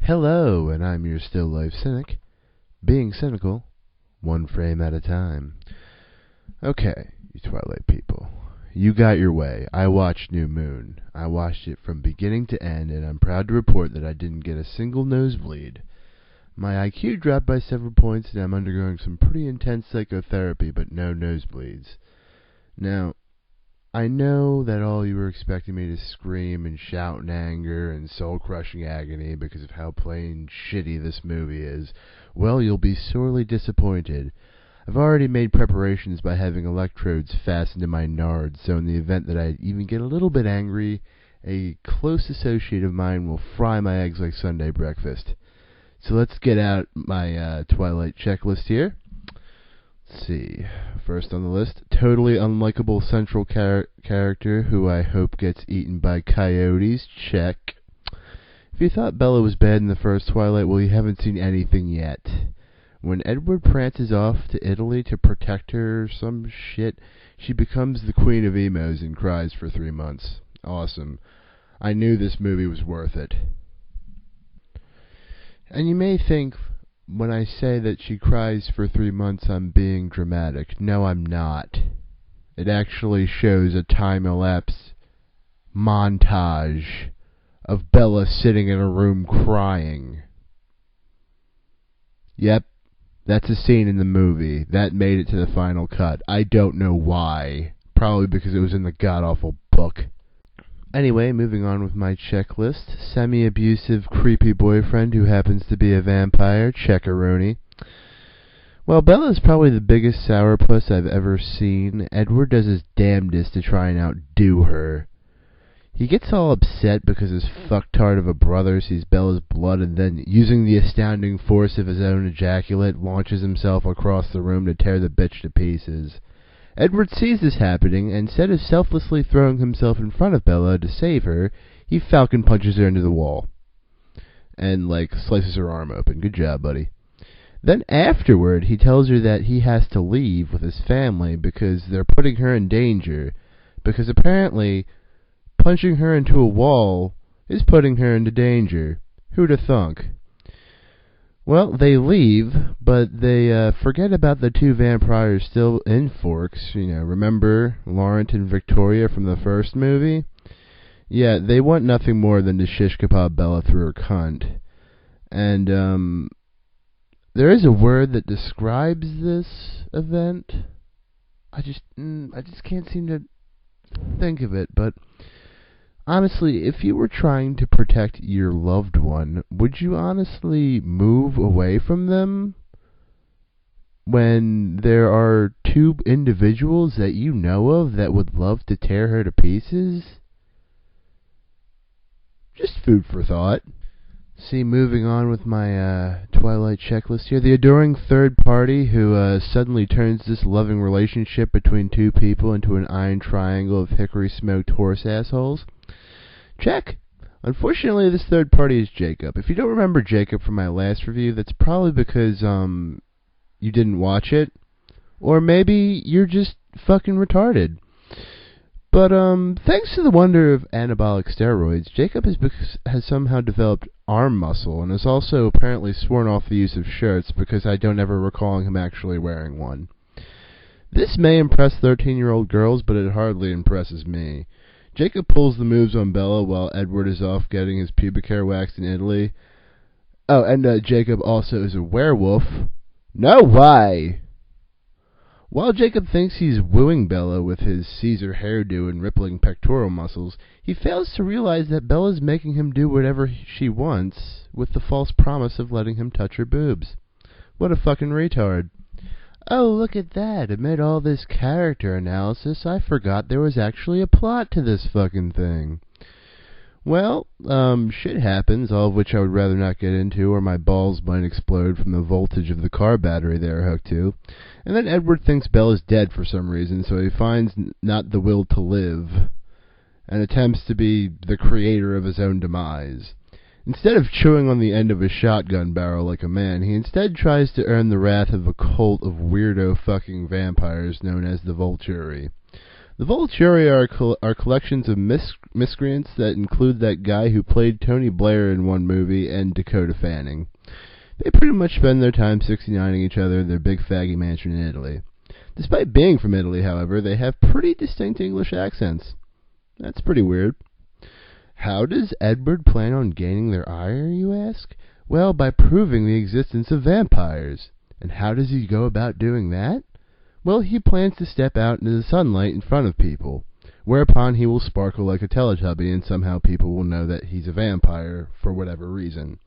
Hello, and I'm your still life cynic, being cynical, one frame at a time. Okay, you Twilight people, you got your way. I watched New Moon. I watched it from beginning to end, and I'm proud to report that I didn't get a single nosebleed. My IQ dropped by several points, and I'm undergoing some pretty intense psychotherapy, but no nosebleeds. Now, I know that all you were expecting me to scream and shout in anger and soul-crushing agony because of how plain shitty this movie is. Well, you'll be sorely disappointed. I've already made preparations by having electrodes fastened to my nards, so in the event that I even get a little bit angry, a close associate of mine will fry my eggs like Sunday breakfast. So let's get out my Twilight checklist here. Let's see. First on the list, totally unlikable central character who I hope gets eaten by coyotes. Check. If you thought Bella was bad in the first Twilight, well, you haven't seen anything yet. When Edward prances off to Italy to protect her or some shit, she becomes the queen of emos and cries for 3 months. Awesome. I knew this movie was worth it. And you may think, when I say that she cries for 3 months, I'm being dramatic. No, I'm not. It actually shows a time-elapse montage of Bella sitting in a room crying. Yep, that's a scene in the movie. That made it to the final cut. I don't know why. Probably because it was in the god-awful book. Anyway, moving on with my checklist. Semi-abusive, creepy boyfriend who happens to be a vampire. Checkaroni. Well, Bella's probably the biggest sourpuss I've ever seen. Edward does his damnedest to try and outdo her. He gets all upset because his fucktard of a brother sees Bella's blood and then, using the astounding force of his own ejaculate, launches himself across the room to tear the bitch to pieces. Edward sees this happening, and instead of selflessly throwing himself in front of Bella to save her, he falcon punches her into the wall. And, slices her arm open. Good job, buddy. Then afterward, he tells her that he has to leave with his family because they're putting her in danger. Because apparently, punching her into a wall is putting her into danger. Who'd have thunk? Well, they leave, but they forget about the two vampires still in Forks. Remember Laurent and Victoria from the first movie? Yeah, they want nothing more than to shish kebab Bella through her cunt. And, there is a word that describes this event. I just can't seem to think of it, but honestly, if you were trying to protect your loved one, would you honestly move away from them when there are two individuals that you know of that would love to tear her to pieces? Just food for thought. See, moving on with my Twilight checklist here. The adoring third party who suddenly turns this loving relationship between two people into an iron triangle of hickory-smoked horse assholes. Check. Unfortunately, this third party is Jacob. If you don't remember Jacob from my last review, that's probably because you didn't watch it, or maybe you're just fucking retarded. But thanks to the wonder of anabolic steroids, Jacob has somehow developed arm muscle and has also apparently sworn off the use of shirts because I don't ever recall him actually wearing one. This may impress 13-year-old girls, but it hardly impresses me. Jacob pulls the moves on Bella while Edward is off getting his pubic hair waxed in Italy. Oh, and Jacob also is a werewolf. No way! While Jacob thinks he's wooing Bella with his Caesar hairdo and rippling pectoral muscles, he fails to realize that Bella's making him do whatever she wants with the false promise of letting him touch her boobs. What a fucking retard. Oh, look at that. Amid all this character analysis, I forgot there was actually a plot to this fucking thing. Well, shit happens, all of which I would rather not get into, or my balls might explode from the voltage of the car battery they are hooked to. And then Edward thinks Bella's dead for some reason, so he finds not the will to live, and attempts to be the creator of his own demise. Instead of chewing on the end of a shotgun barrel like a man, he instead tries to earn the wrath of a cult of weirdo fucking vampires known as the Volturi. The Volturi are collections of miscreants that include that guy who played Tony Blair in one movie and Dakota Fanning. They pretty much spend their time 69ing each other in their big faggy mansion in Italy. Despite being from Italy, however, they have pretty distinct English accents. That's pretty weird. How does Edward plan on gaining their ire, you ask? Well, by proving the existence of vampires. And how does he go about doing that? Well, he plans to step out into the sunlight in front of people, whereupon he will sparkle like a Teletubby and somehow people will know that he's a vampire for whatever reason.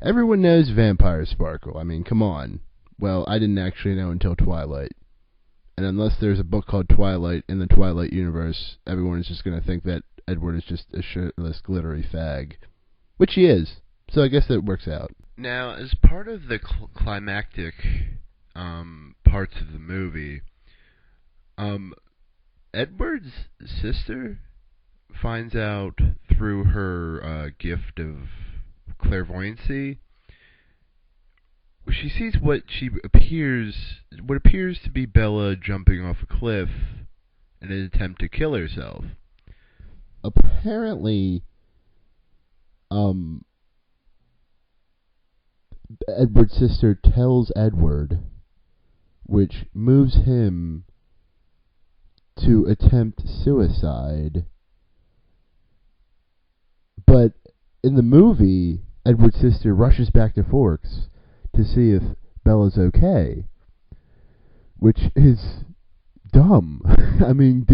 Everyone knows vampires sparkle. I mean, come on. Well, I didn't actually know until Twilight. And unless there's a book called Twilight in the Twilight universe, everyone is just going to think that Edward is just a shirtless, glittery fag. Which he is. So I guess that works out. Now, as part of the climactic parts of the movie, Edward's sister finds out through her gift of clairvoyancy. She sees what appears to be Bella jumping off a cliff in an attempt to kill herself. Apparently, Edward's sister tells Edward, which moves him to attempt suicide. But in the movie, Edward's sister rushes back to Forks to see if Bella's okay, which is dumb. I mean,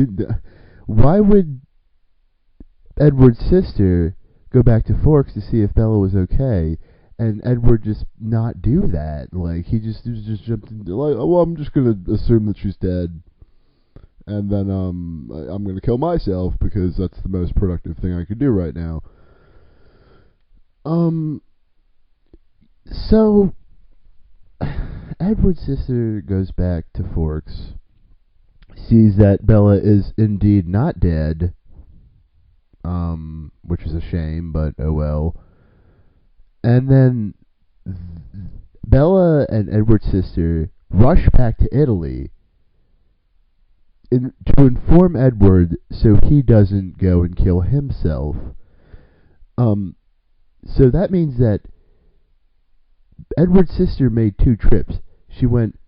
why would Edward's sister go back to Forks to see if Bella was okay, and Edward just not do that? Like, he just jumped into, like, oh, well, I'm just gonna assume that she's dead, and then I'm gonna kill myself because that's the most productive thing I could do right now. So Edward's sister goes back to Forks, sees that Bella is indeed not dead, which is a shame, but oh well. And then Bella and Edward's sister rush back to Italy to inform Edward so he doesn't go and kill himself. So that means that Edward's sister made 2 trips. She went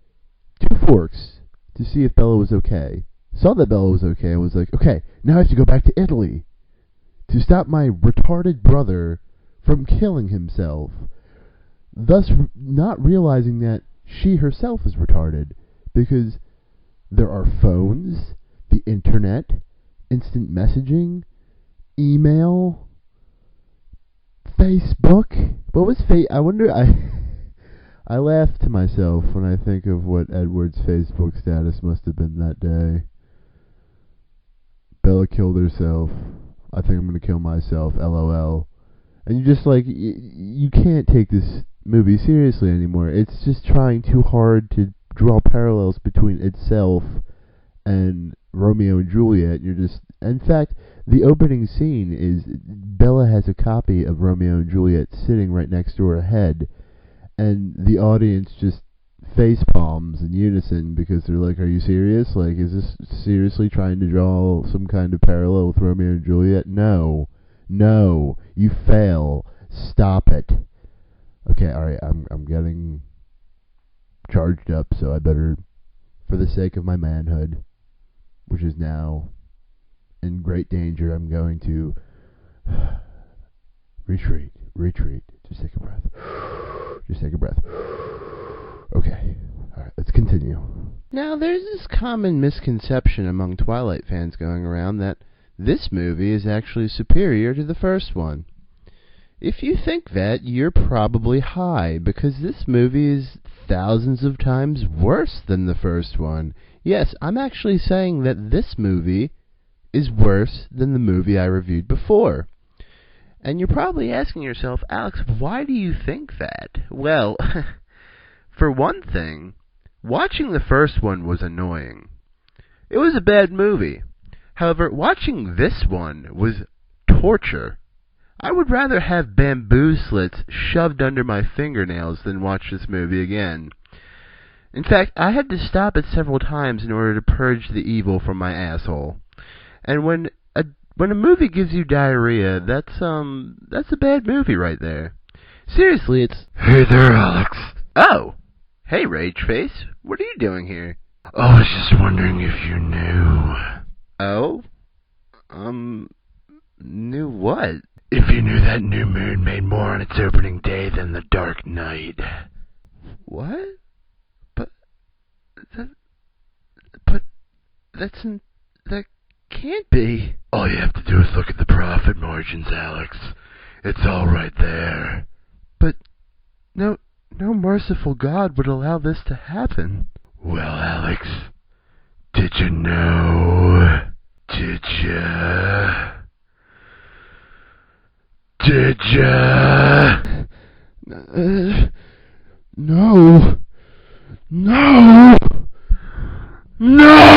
to Forks to see if Bella was okay, saw that Bella was okay, and was like, okay, now I have to go back to Italy to stop my retarded brother from killing himself, thus not realizing that she herself is retarded, because there are phones, the internet, instant messaging, email, Facebook. What was I wonder. I laugh to myself when I think of what Edward's Facebook status must have been that day. Bella killed herself. I think I'm gonna kill myself. LOL. And you're just like, you can't take this movie seriously anymore. It's just trying too hard to draw parallels between itself and Romeo and Juliet. You're just, in fact, the opening scene is Bella has a copy of Romeo and Juliet sitting right next to her head, and the audience just face palms in unison because they're like, are you serious? Like, is this seriously trying to draw some kind of parallel with Romeo and Juliet? No, you fail. Stop it. Okay, alright, I'm getting charged up, so I better, for the sake of my manhood, which is now in great danger, I'm going to retreat. Just take a breath. Okay, alright, let's continue. Now, there's this common misconception among Twilight fans going around that this movie is actually superior to the first one. If you think that, you're probably high, because this movie is thousands of times worse than the first one. Yes, I'm actually saying that this movie is worse than the movie I reviewed before. And you're probably asking yourself, Alex, why do you think that? Well, for one thing, watching the first one was annoying. It was a bad movie. However, watching this one was torture. I would rather have bamboo slits shoved under my fingernails than watch this movie again. In fact, I had to stop it several times in order to purge the evil from my asshole. And when a movie gives you diarrhea, that's a bad movie right there. Seriously, it's... Hey there, Alex. Oh! Hey, Rageface. What are you doing here? Oh, I was just wondering if you knew. Oh? Knew what? If you knew that new moon made more on its opening day than the Dark Knight. What? But that can't be. All you have to do is look at the profit margins, Alex. It's all right there. But no merciful God would allow this to happen. Well, Alex, did you know? Did ya? No. No! No!